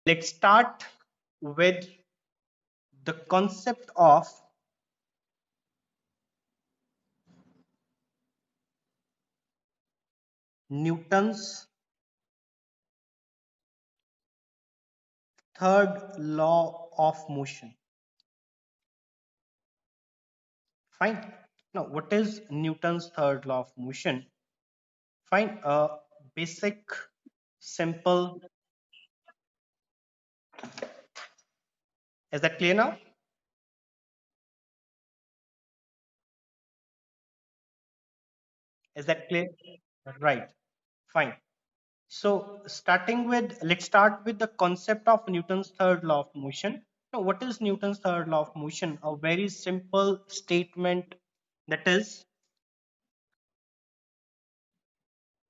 Let's start with the concept of Newton's third law of motion. Fine. Now, what is Newton's third law of motion? Fine. Basic, simple. Is that clear now? Is that clear? Right. Fine. So, let's start with the concept of Newton's third law of motion. Now, what is Newton's third law of motion? A very simple statement that is,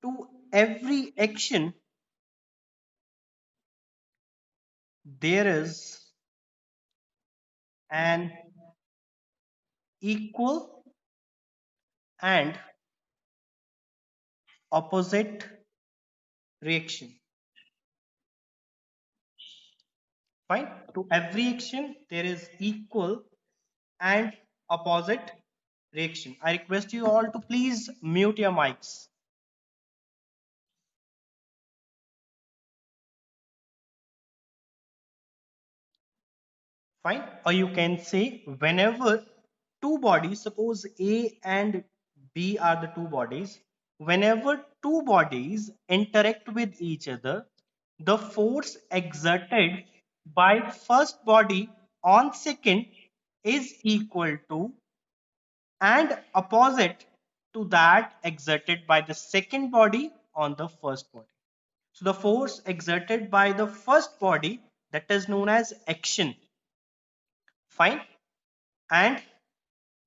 to every action, there is an equal and opposite reaction. Fine. To every action, there is equal and opposite reaction. I request you all to please mute your mics. Fine. Or you can say whenever two bodies, suppose A and B are the two bodies, whenever two bodies interact with each other, the force exerted by first body on second is equal to and opposite to that exerted by the second body on the first body. So the force exerted by the first body, that is known as action. Fine. And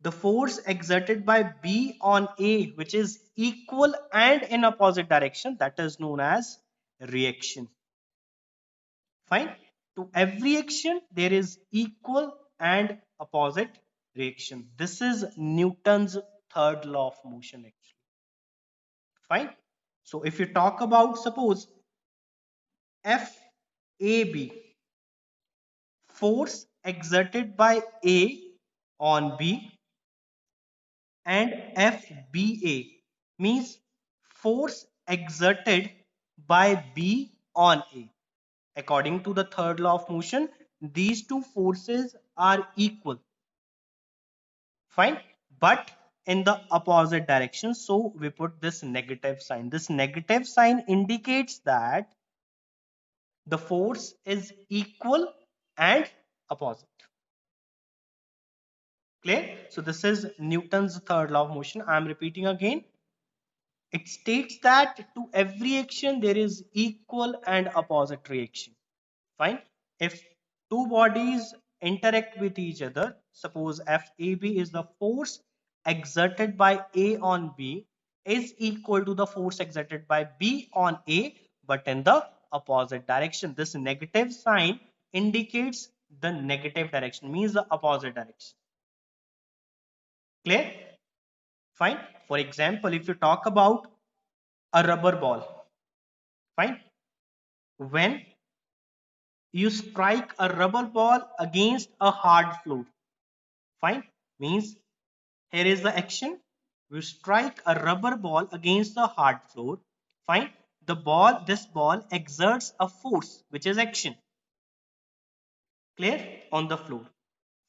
the force exerted by B on A, which is equal and in opposite direction, that is known as reaction. Fine. To every action, there is equal and opposite reaction. This is Newton's third law of motion, actually. Fine. So if you talk about, suppose FAB, force exerted by A on B, and FBA means force exerted by B on A. According to the third law of motion, these two forces are equal. Fine. But in the opposite direction. So we put this negative sign. This negative sign indicates that the force is equal and opposite. Clear? So this is Newton's third law of motion. I am repeating again. It states that to every action there is equal and opposite reaction. Fine. If two bodies interact with each other, suppose FAB is the force exerted by A on B is equal to the force exerted by B on A, but in the opposite direction. This negative sign indicates the negative direction, means the opposite direction. Clear? Fine. For example, if you talk about a rubber ball, fine. When you strike a rubber ball against a hard floor, fine, means here is the action. You strike a rubber ball against a hard floor, fine. This ball exerts a force, which is action, clear, on the floor,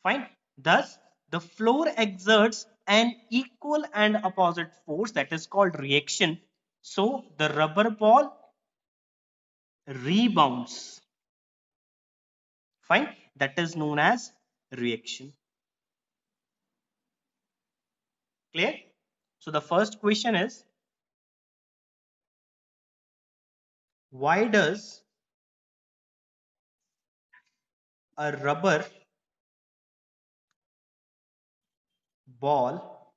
fine. Thus, the floor exerts an equal and opposite force, that is called reaction. So, the rubber ball rebounds, fine, that is known as reaction. Clear? So the first question is, why does a rubber ball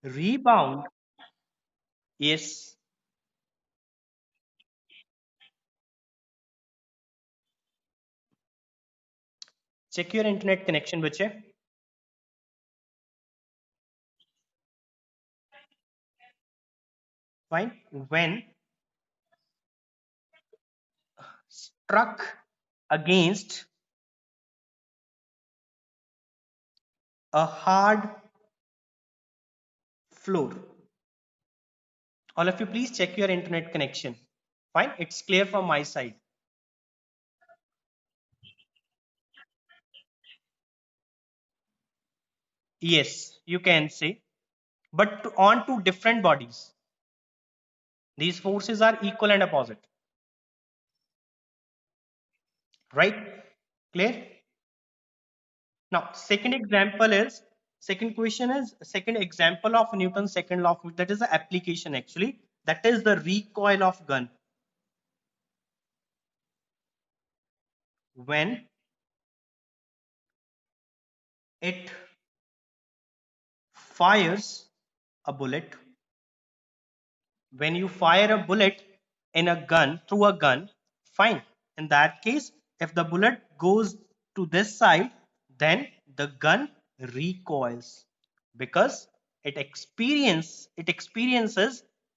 rebound? Yes. Check your internet connection, bache. Fine. When struck against a hard floor. All of you, please check your internet connection. Fine, it's clear from my side. Yes, you can say, but on to different bodies. These forces are equal and opposite, right? Clear? Now, second question is second example of Newton's second law of, that is the application actually. That is the recoil of gun. When it fires a bullet, when you fire a bullet in a gun through a gun, fine. In that case, if the bullet goes to this side, then the gun recoils because it experiences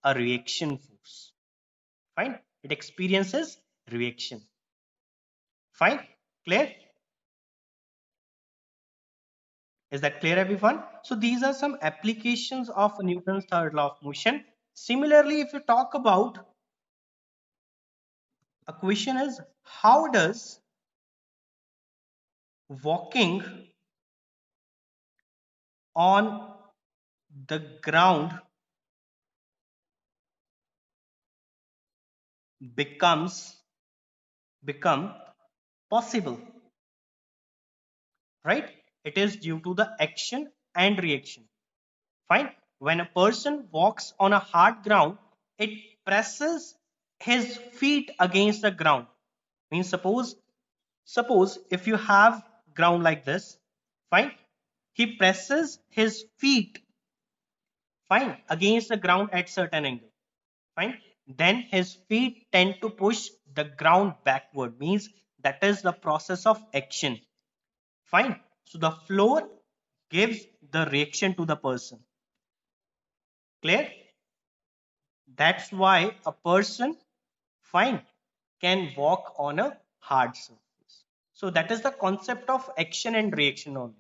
a reaction force. Fine, it experiences reaction. Fine, clear? Is that clear, everyone? So these are some applications of Newton's third law of motion. Similarly, if you talk about, a question is, how does walking on the ground becomes become possible, right? It is due to the action and reaction. Fine. When a person walks on a hard ground, it presses his feet against the ground. Means suppose if you have ground like this, fine, he presses his feet, fine, against the ground at certain angle, fine, then his feet tend to push the ground backward, means that is the process of action. Fine, so the floor gives the reaction to the person. Clear? That's why a person, fine, can walk on a hard surface. So that is the concept of action and reaction only.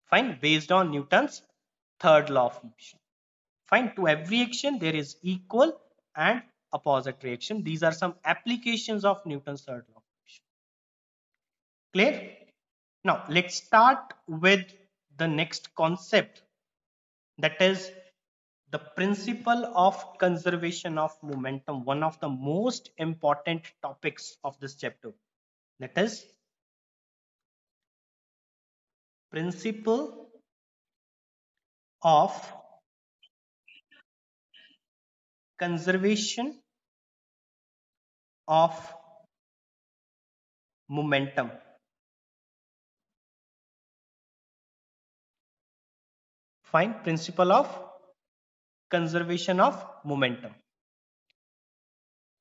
Fine, based on Newton's third law of motion. Fine, to every action there is equal and opposite reaction. These are some applications of Newton's third law of motion. Clear? Now let's start with the next concept, that is the principle of conservation of momentum, one of the most important topics of this chapter. That is principle of conservation of momentum. Fine, principle of conservation of momentum.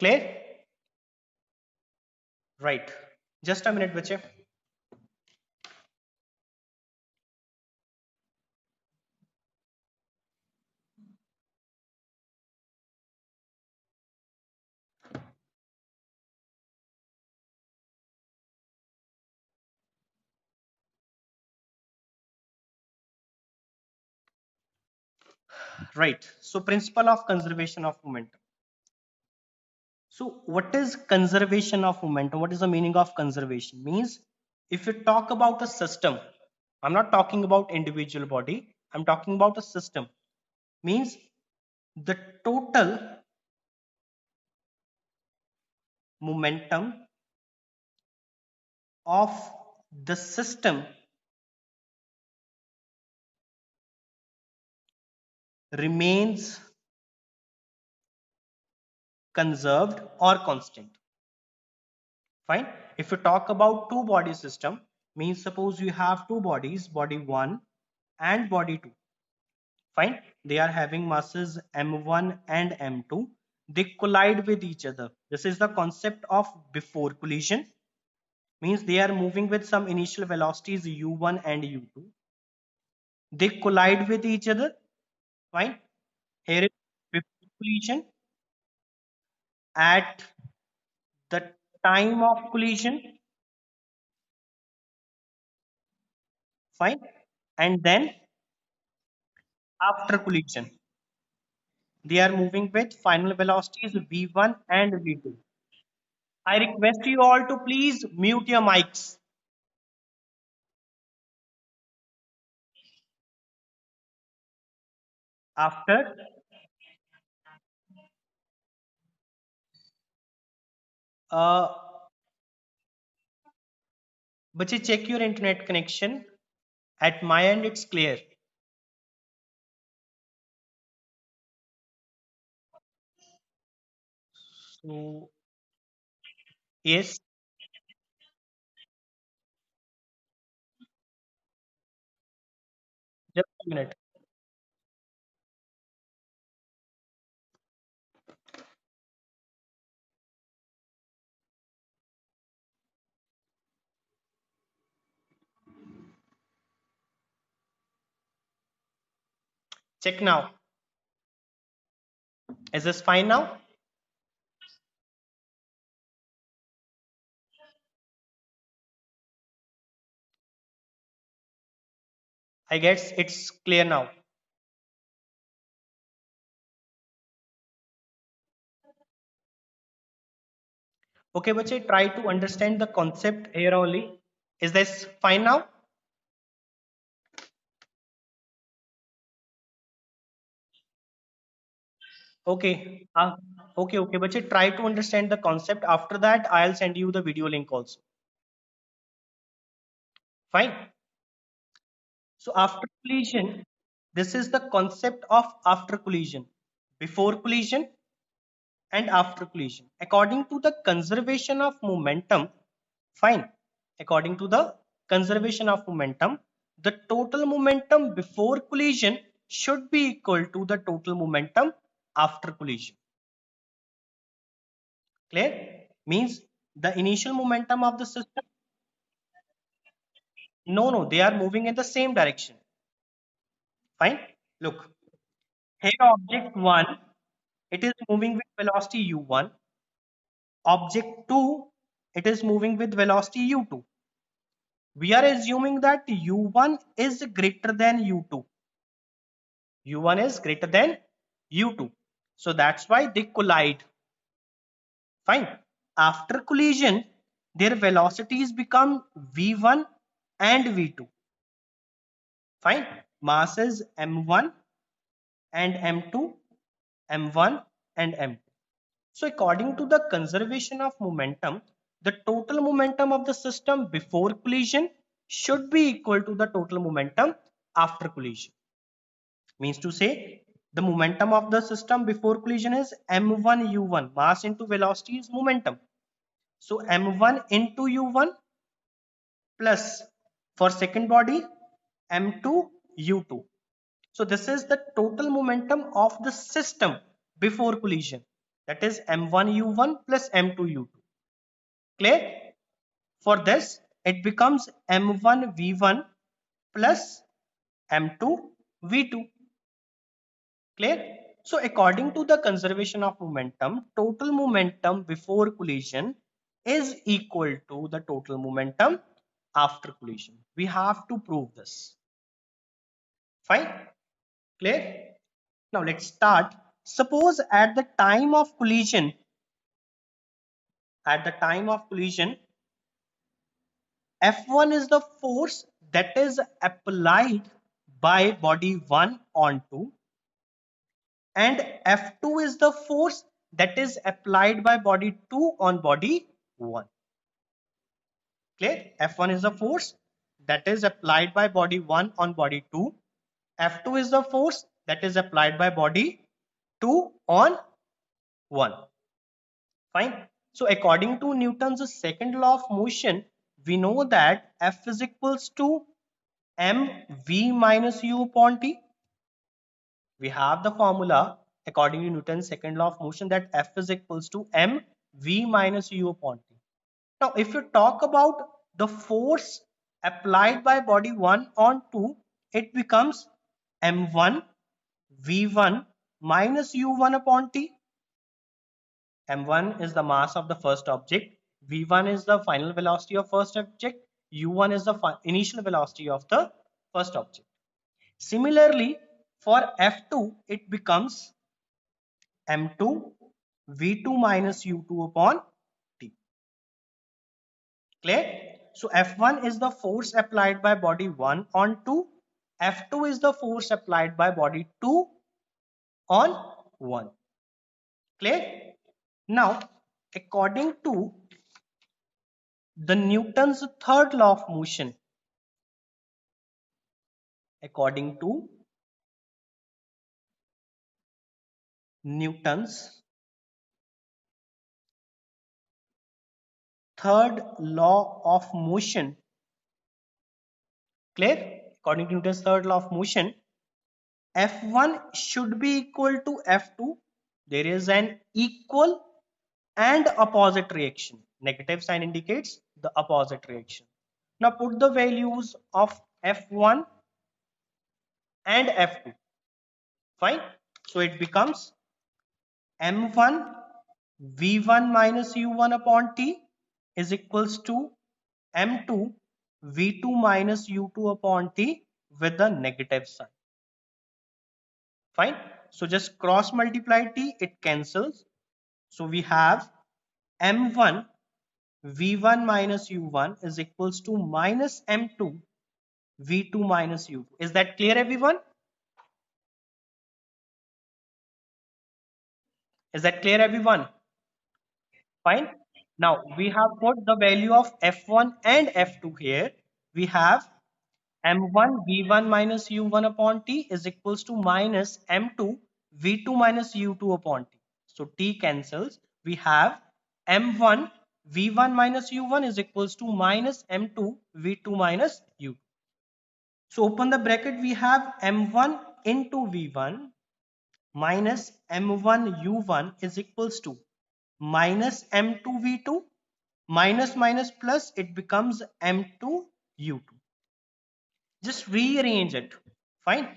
Clear? Right. Just a minute, bache. Right. So principle of conservation of momentum. So what is conservation of momentum? What is the meaning of conservation? Means if you talk about a system, I'm not talking about individual body, I'm talking about a system. Means the total momentum of the system remains conserved or constant. Fine. If you talk about two body system, means suppose you have two bodies, body 1 and body 2. Fine. They are having masses m1 and m2. They collide with each other. This is the concept of before collision. Means they are moving with some initial velocities u1 and u2. They collide with each other. Fine. Here is before collision. At the time of collision, fine, and then after collision. They are moving with final velocities v1 and v2. I request you all to please mute your mics. After, uh, बच्चे check your internet connection. At my end, it's clear. So, yes, just a minute. Check now. Is this fine now? I guess it's clear now. Okay, bache, try to understand the concept here only. Is this fine now? Okay. Okay, bache, try to understand the concept. After that, I'll send you the video link also. Fine. So after collision, this is the concept of after collision. Before collision and after collision. According to the conservation of momentum, fine. According to the conservation of momentum, the total momentum before collision should be equal to the total momentum after collision. Clear? Means the initial momentum of the system. No, no, they are moving in the same direction. Fine. Look, here object 1, it is moving with velocity u1. Object 2, it is moving with velocity u2. We are assuming that u1 is greater than u2. u1 is greater than u2. So that's why they collide. Fine. After collision, their velocities become v1 and v2. Fine. Masses m1 and m2, m1 and m2. So according to the conservation of momentum, the total momentum of the system before collision should be equal to the total momentum after collision. Means to say, the momentum of the system before collision is m1 u1. Mass into velocity is momentum. So m1 into u1 plus for second body m2 u2. So this is the total momentum of the system before collision. That is m1 u1 plus m2 u2. Clear? For this, it becomes m1 v1 plus m2 v2. Clear? So according to the conservation of momentum, total momentum before collision is equal to the total momentum after collision. We have to prove this. Fine? Clear? Now let's start. Suppose at the time of collision, F1 is the force that is applied by body 1 on 2, and F2 is the force that is applied by body 2 on body 1. Clear? F1 is the force that is applied by body 1 on body 2. F2 is the force that is applied by body 2 on 1. Fine. So according to Newton's second law of motion, we know that F is equals to mv minus u upon t. We have the formula according to Newton's second law of motion that F is equals to mv minus u upon t. Now, if you talk about the force applied by body 1 on 2, it becomes m1 v1 minus u1 upon t. m1 is the mass of the first object, v1 is the final velocity of first object, u1 is the initial velocity of the first object. Similarly, for f2 it becomes m2 v2 minus u2 upon t. Clear? So f1 is the force applied by body 1 on 2, f2 is the force applied by body 2 on 1. Clear? Now, according to the Newton's third law of motion, according to Newton's third law of motion, clear? According to Newton's third law of motion, F1 should be equal to F2. There is an equal and opposite reaction. Negative sign indicates the opposite reaction. Now put the values of F1 and F2. Fine. So it becomes M1 V1 minus U1 upon T is equals to M2 V2 minus U2 upon T with the negative sign. Fine. So just cross multiply T, it cancels. So we have M1 V1 minus U1 is equals to minus M2 V2 minus U2. Is that clear, everyone? Is that clear, everyone? Fine. Now we have put the value of F1 and F2 here. We have M1 V1 minus U1 upon T is equals to minus M2 V2 minus U2 upon T. So T cancels. We have M1 V1 minus U1 is equals to minus M2 V2 minus U2. So open the bracket, we have M1 into V1 minus M1 U1 is equals to minus M2 V2 minus minus plus, it becomes M2 U2. Just rearrange it. Fine.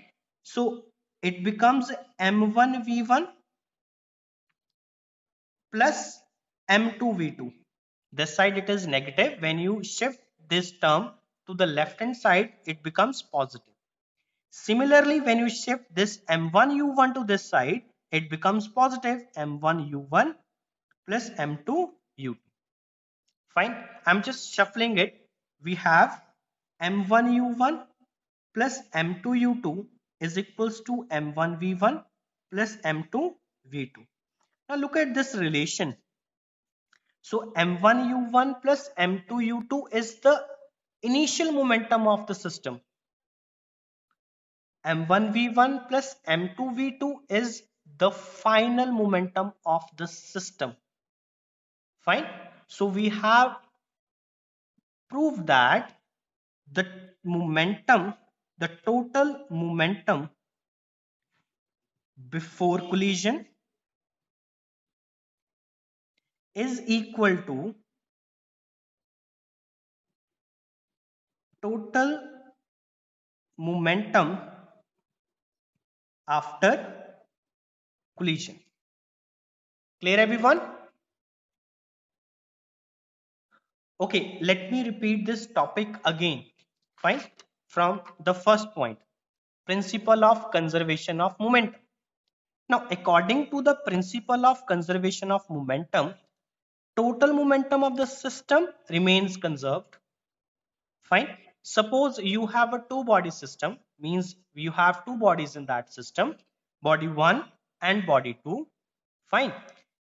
So it becomes M1 V1 plus M2 V2. This side it is negative. When you shift this term to the left hand side, it becomes positive. Similarly, when you shift this M1 U1 to this side, it becomes positive M1 U1 plus M2 U2. Fine. I'm just shuffling it. We have M1 U1 plus M2 U2 is equals to M1 V1 plus M2 V2. Now look at this relation. So M1 U1 plus M2 U2 is the initial momentum of the system. M1 V1 plus M2 V2 is the final momentum of the system. Fine. So we have proved that the momentum, the total momentum before collision is equal to total momentum after collision. Clear, everyone? Okay, let me repeat this topic again. Fine. From the first point, principle of conservation of momentum. Now, according to the principle of conservation of momentum, total momentum of the system remains conserved. Fine. Suppose you have a two body system, means you have two bodies in that system, body 1 and body 2. Fine.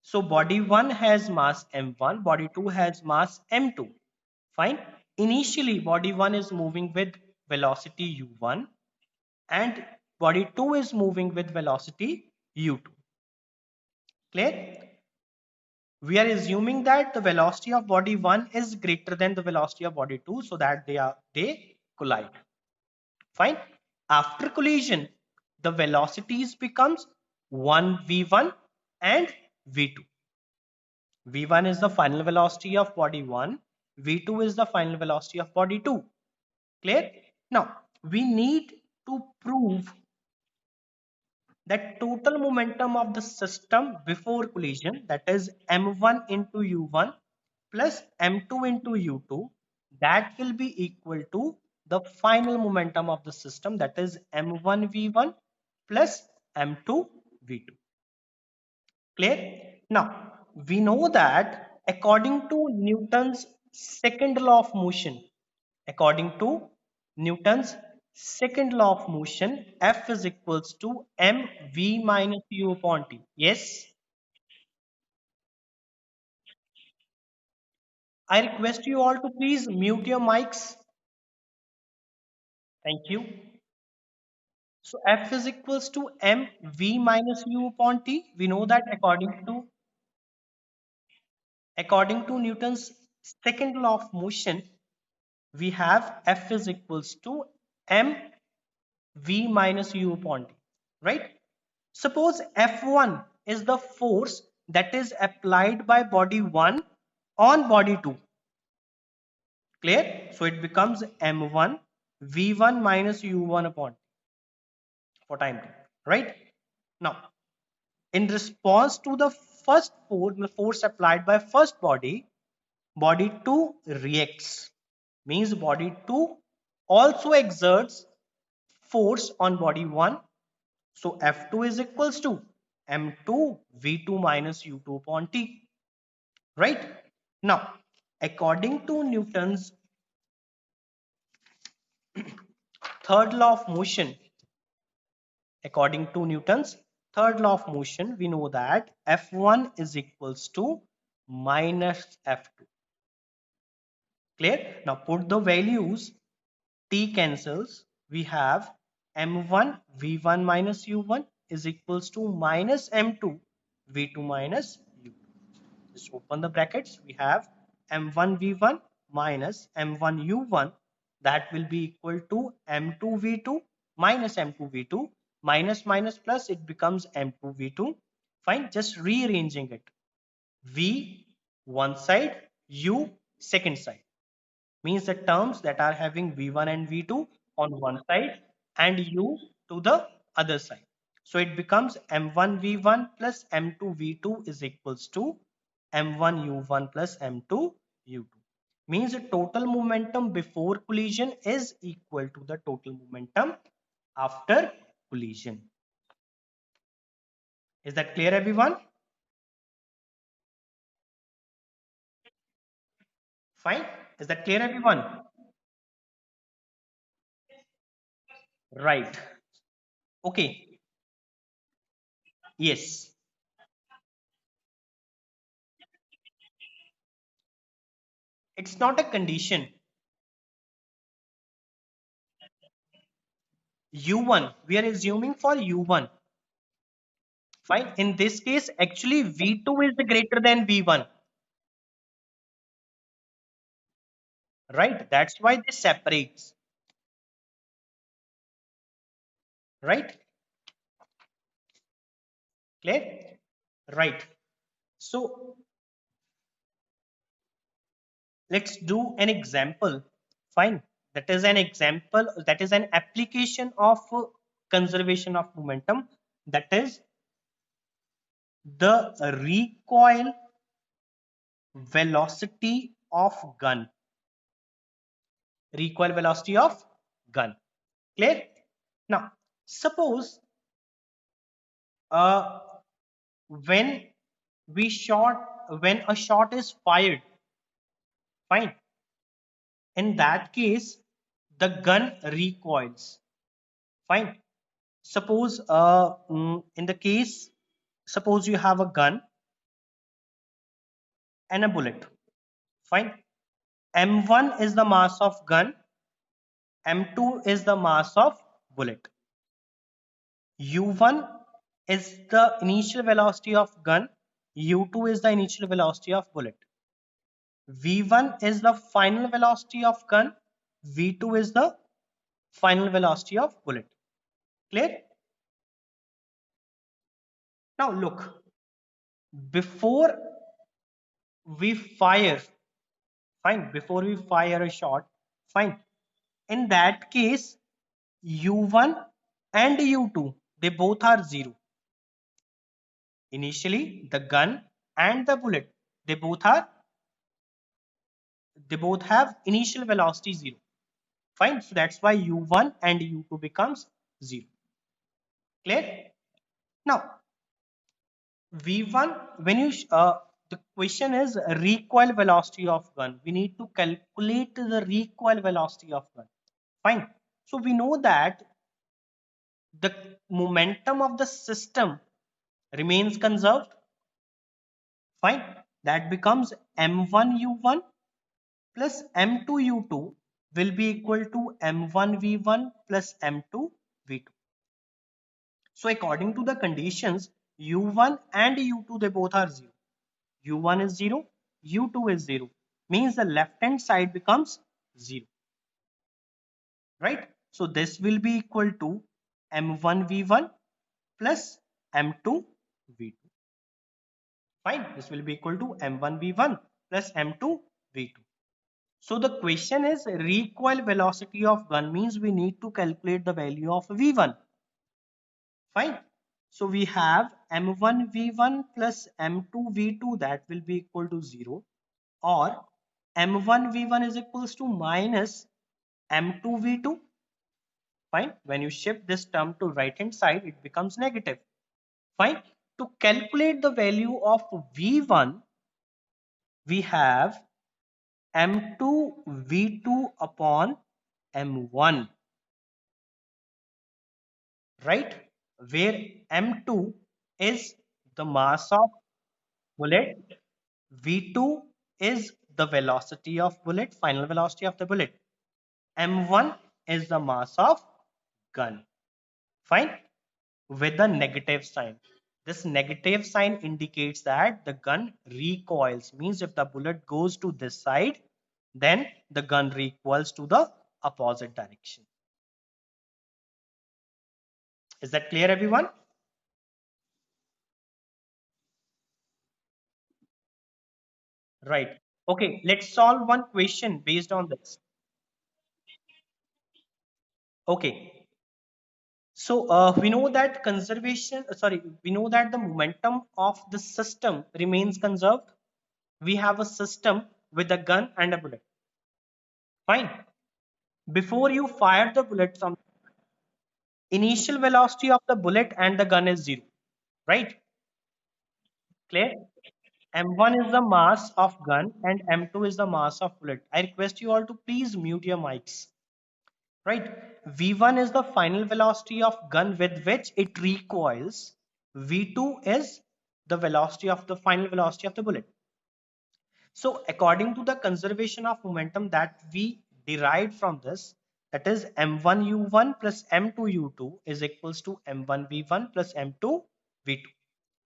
So body 1 has mass m1, body 2 has mass m2. Fine. Initially body 1 is moving with velocity u1 and body 2 is moving with velocity u2. Clear? We are assuming that the velocity of body 1 is greater than the velocity of body 2, so that they collide. Fine. After collision, the velocities becomes 1 v1 and v2. v1 is the final velocity of body 1, v2 is the final velocity of body 2. Clear? Now we need to prove that total momentum of the system before collision, that is m1 into u1 plus m2 into u2, that will be equal to the final momentum of the system, that is m1 v1 plus m2 v2. Clear? Now, we know that according to Newton's second law of motion, according to Newton's second law of motion, F is equals to mv minus u upon t. Yes, I request you all to please mute your mics. Thank you. So F is equals to mv minus u upon t. We know that according to Newton's second law of motion, we have F is equals to mv minus u upon t, right? Suppose F1 is the force that is applied by body 1 on body 2. Clear? So it becomes m1 v1 minus u1 upon t for time t, right? Now, in response to the first force, the force applied by first body, body 2 reacts. Means body 2 also exerts force on body 1. So F2 is equals to m2 v2 minus u2 upon t. Right? Now, according to Newton's third law of motion, according to Newton's third law of motion, we know that F1 is equals to minus F2. Clear? Now put the values, t cancels. We have m1 v1 minus u1 is equals to minus m2 v2 minus u2. Just open the brackets. We have m1 v1 minus m1 u1, that will be equal to m2 v2 minus m2 v2, minus minus plus, it becomes m2 v2. Fine, just rearranging it. V one side, u second side, means the terms that are having v1 and v2 on one side and u to the other side. So it becomes m1 v1 plus m2 v2 is equals to m1 u1 plus m2 u2. Means the total momentum before collision is equal to the total momentum after collision. Is that clear, everyone? Fine. Is that clear, everyone? Right. Okay. Yes. It's not a condition. U1, we are assuming for U1. Fine. In this case, actually V2 is greater than V1. Right? That's why this separates. Right? Clear? Right. So let's do an example. Fine. That is an example, that is an application of conservation of momentum. That is the recoil velocity of gun. Recoil velocity of gun. Clear? Now, suppose uh, when when a shot is fired, fine. In that case, the gun recoils. Fine. Suppose in the case, suppose you have a gun and a bullet. Fine. M1 is the mass of gun. M2 is the mass of bullet. U1 is the initial velocity of gun. U2 is the initial velocity of bullet. V1 is the final velocity of gun. V2 is the final velocity of bullet. Clear? Now look, before we fire, fine, before we fire a shot, fine. In that case, U1 and U2, they both are zero. Initially, the gun and the bullet, they both are they both have initial velocity 0. Fine. So that's why u1 and u2 becomes 0. Clear? Now, v1, when you the question is recoil velocity of gun. We need to calculate the recoil velocity of gun. Fine. So we know that the momentum of the system remains conserved. Fine. That becomes m1u1 plus m2u2 will be equal to m1v1 plus m2v2. So according to the conditions, u1 and u2 they both are 0. u1 is 0, u2 is 0. Means the left hand side becomes 0. Right? So this will be equal to m1v1 plus m2v2. Fine. This will be equal to m1v1 plus m2v2. So the question is recoil velocity of gun means we need to calculate the value of v1. Fine. So we have m1 v1 plus m2 v2 that will be equal to 0, or m1 v1 is equals to minus m2 v2. Fine. When you shift this term to right hand side, it becomes negative. Fine. To calculate the value of v1, we have m2 v2 upon m1, right? Where m2 is the mass of bullet, v2 is the velocity of bullet, final velocity of the bullet, m1 is the mass of gun. Fine. With the negative sign, this negative sign indicates that the gun recoils, means if the bullet goes to this side, then the gun recoils to the opposite direction. Is that clear, everyone? Right. Okay, let's solve one question based on this. Okay. So we know that we know that the momentum of the system remains conserved. We have a system with a gun and a bullet. Fine. Before you fire the bullet from, initial velocity of the bullet and the gun is 0. Right? Clear? M1 is the mass of gun and M2 is the mass of bullet. I request you all to please mute your mics. Right? V1 is the final velocity of gun with which it recoils. V2 is the velocity of the final velocity of the bullet. So according to the conservation of momentum that we derived from this, that is m1u1 plus m2u2 is equals to m1v1 plus m2v2.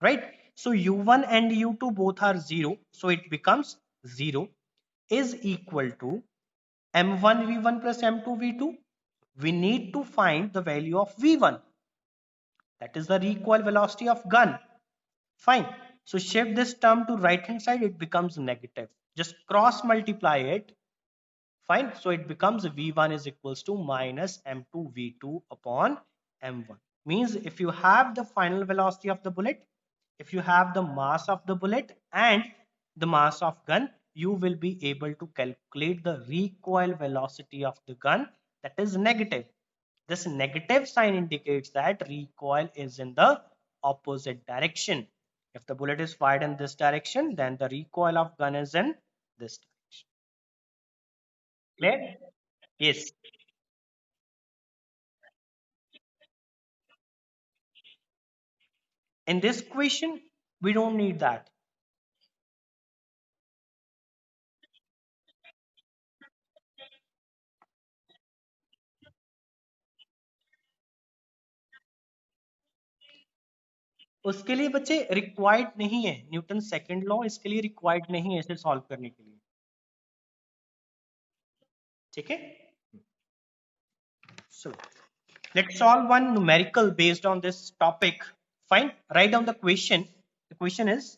Right? So u1 and u2 both are 0. So it becomes 0 is equal to m1v1 plus m2v2. We need to find the value of v1. That is the recoil velocity of gun. Fine. So shift this term to right hand side, it becomes negative. Just cross multiply it. Fine. So it becomes v1 is equals to minus m2 v2 upon m1. Means if you have the final velocity of the bullet, if you have the mass of the bullet and the mass of gun, you will be able to calculate the recoil velocity of the gun, that is negative. This negative sign indicates that recoil is in the opposite direction. If the bullet is fired in this direction, then the recoil of gun is in this direction. Clear? Yes. In this question, we don't need that. उसके लिए बच्चे required नहीं है, Newton second law इसके लिए required नहीं है इसे सॉल्व करने के लिए. ठीक है? So let's solve one numerical based on this topic. Fine. Write down the question. The question is,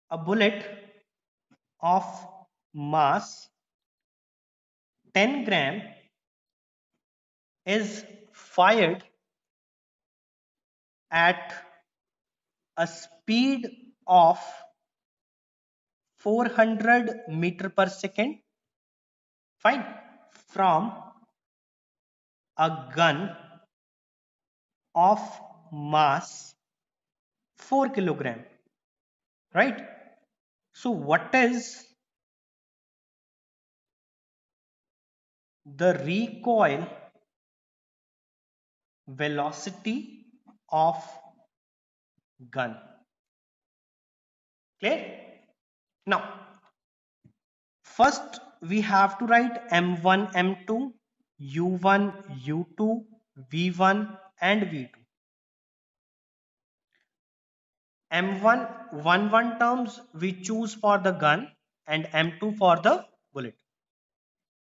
a bullet of mass 10 gram is fired at a speed of 400 meter per second. Fine. From a gun of mass 4 kilogram. Right. So what is the recoil velocity of gun? Clear? Now, first we have to write M1, M2, U1, U2, V1 and V2. M1, 1 terms we choose for the gun and M2 for the bullet.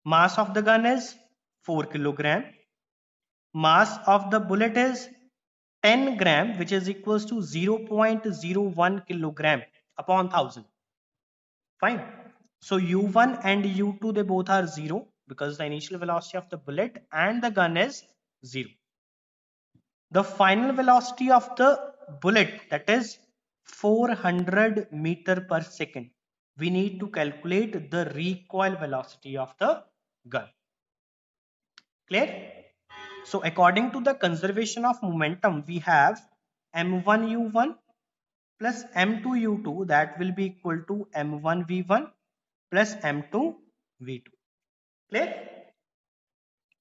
Mass of the gun is 4 kilogram. Mass of the bullet is 10 gram, which is equals to 0.01 kilogram upon 1000. Fine. So U1 and U2, they both are 0 because the initial velocity of the bullet and the gun is 0. The final velocity of the bullet, that is 400 meter per second. We need to calculate the recoil velocity of the gun. Clear? So according to the conservation of momentum, we have m1u1 plus m2u2, that will be equal to m1v1 plus m2v2. Clear?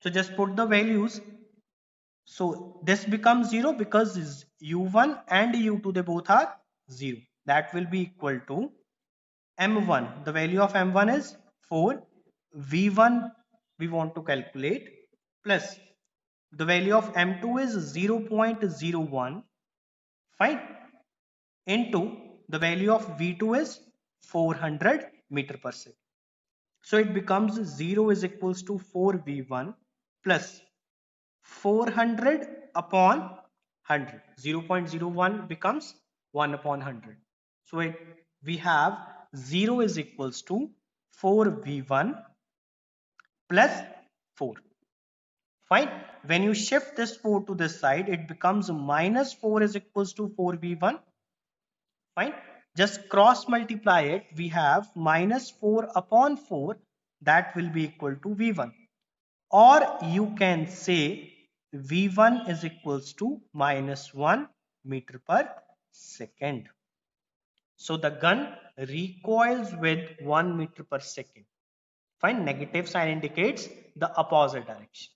So just put the values. So this becomes 0 because u1 and u2, they both are 0. That will be equal to m1. The value of m1 is 4. v1 we want to calculate, plus the value of m2 is 0.01. Fine. Into the value of v2 is 400 meter per second. So it becomes 0 is equals to 4v1 plus 400 upon 100. 0.01 becomes 1 upon 100. So we have 0 is equals to 4v1 plus 4. Fine. When you shift this 4 to this side, it becomes minus 4 is equals to 4v1. Fine. Just cross multiply it. We have minus 4 upon 4. That will be equal to v1. Or you can say v1 is equals to minus 1 meter per second. So the gun recoils with 1 meter per second. Fine. Negative sign indicates the opposite direction.